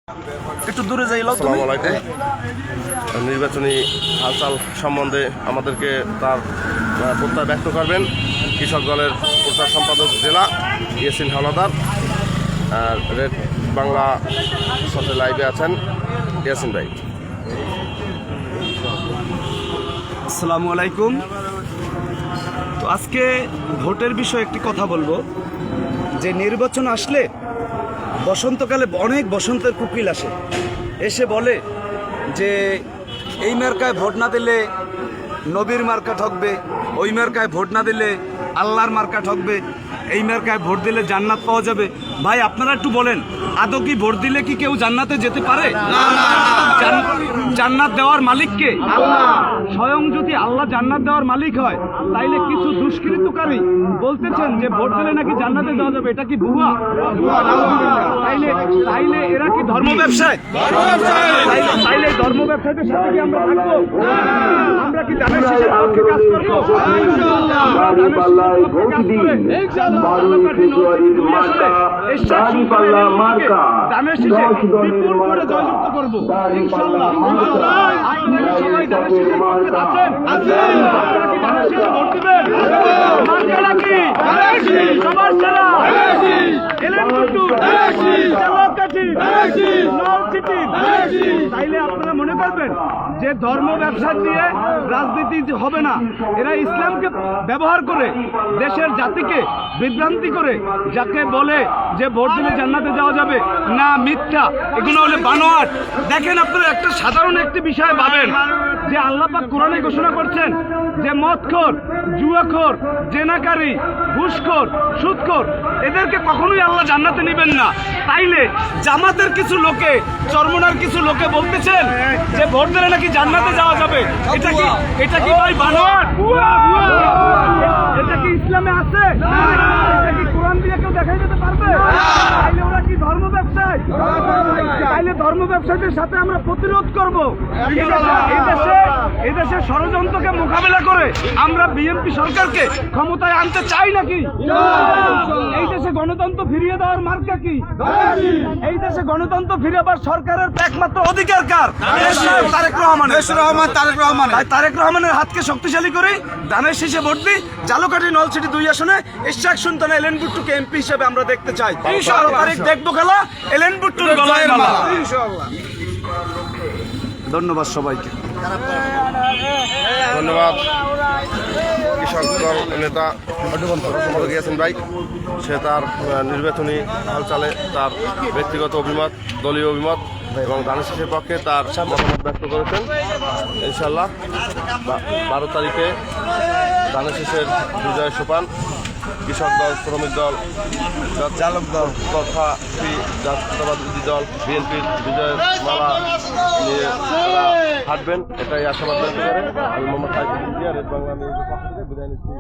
একটু দূরে যাইল। আসসালামু আলাইকুম। নির্বাচনী হালচাল সম্বন্ধে আমাদেরকে তার প্রত্যয় ব্যক্ত করবেন কৃষক দলের প্রচার সম্পাদক জেলা ইয়াসিন হাওলাদার। আর রেড বাংলা সাথে লাইভে আছেন ইয়াসিন ভাই। আসসালামু আলাইকুম। তো আজকে ভোটের বিষয়ে একটি কথা বলবো, যে নির্বাচন আসলে বসন্তকালে অনেক বসন্তের কুকিল আসে, এসে বলে যে এই মার্কায় ভোট না দিলে নবীর মার্কা ঠকবে, ওই মার্কায় ভোট না দিলে আল্লাহর মার্কা ঠকবে, এই মার্কায় ভোট দিলে জান্নাত পাওয়া যাবে। ভাই আপনারা একটু বলেন, আদৌ কি ভোট দিলে কি কেউ জান্নাতে যেতে পারে? জান্নাত দেওয়ার মালিক কে? আল্লাহ। স্বয়ং যদি আল্লাহ জান্নাত দেওয়ার মালিক হয়, তাইলে কিছু দুষ্কৃতকারী বলতেছেন যে ভোট দিলে নাকি জান্নাতে যাওয়া যাবে, এটা কি ভুয়া? তাইলে এরা কি ধর্ম ব্যবসায়? তাইলে ধর্ম ব্যবসায়ীদের সাথে কি আমরা থাকবো? আমরা কি ধানের শীষের পক্ষে কাজ করবো? ধানের শীষে বিপুল করে জয়যুক্ত করবো ইনশাআল্লাহ। আপনারা সবাই ধানের শীষের পক্ষে আছেন? আপনারা কি ধানের শীষে ভোট দিবেন? মার্কাটা কি? সবার সেরা এলেন কুটু, চালাকাঠি, নলছিটি। তাইলে আপনারা মনে করবেন যে ধর্ম ব্যবসা দিয়ে রাজনীতি হবে না। এরা ইসলামকে ব্যবহার করে দেশের জাতিকে বিভ্রান্তি করে, যাকে বলে যে ভোট দিলে জান্নাতে যাওয়া যাবে না, মিথ্যা, এগুলো হলে বানোয়াট। দেখেন আপনারা একটা সাধারণ একটি বিষয় ভাবেন যে আল্লাহ পাক কোরআনে ঘোষণা করছেন যে মদখোর, জুয়াখোর, জেনাকারী, ঘুষখোর, সুদখোর, এদেরকে কখনোই আল্লাহ জান্নাতে নেবেন না। তাইলে জামাতের কিছু লোকে, চরমনার কিছু লোকে বলতেছেন যে ভোট দিলে নাকি জান্নাতে যাওয়া যাবে। এটা কি ভাই বানোয়াট? এটা কি ইসলামে আছে? এটা কি কোরআন দিয়ে কেউ দেখাই দিতে পারবে? তাইলে ওরা কি ধর্ম ব্যবসায়ী? তাইলে ধর্ম ব্যবসায়ীদের সাথে আমরা প্রতিরোধ করবো। এই দেশে ষড়যন্ত্রকে মোকাবেলা করে আমরা বিএনপি সরকারকে ক্ষমতায় আনতে চাই নাকি? এই দেশে গণতন্ত্র ফিরিয়ে দেওয়ার মার্কা কি? এই দেশে গণতন্ত্র ফিরে আবার সরকারের একমাত্র অধিকার কার? তারেক রহমান। তারেক রহমানের হাতকে শক্তিশালী করে ধানের শীষে ভোট দিই। ঝালকাঠি, নলছিটি 2 আসনে ইশাক সুলতানা এলেন বুট্টুকে এমপি হিসেবে আমরা দেখতে চাই। 12 তারিখ দেখবো খেলা, এলেন বুট্টুর গলায় মালা। ধন্যবাদ সবাইকে। ধন্যবাদ কৃষক দল নেতা সম্পাদক ইয়াসিন ভাই। সে তার নির্বাচনী হালচালে তার ব্যক্তিগত অভিমত, দলীয় অভিমত এবং ধানের শীষের পক্ষে তার মতামত ব্যক্ত করেছেন। ইনশাল্লাহ 12 তারিখে ধানের শীষের বিজয় সোপান কৃষক দল, শ্রমিক দল, চালক দল তথা জাতীয়তাবাদী দল বিএনপির বিজয়ের মালা নিয়ে তারা হাঁটবেন, এটাই আশাবাদ ব্যক্ত করে আমি মোহাম্মদ সাইফুল ইন্ডিয়া রেড বাংলা নিউজের পক্ষ থেকে বিদায় নিচ্ছি।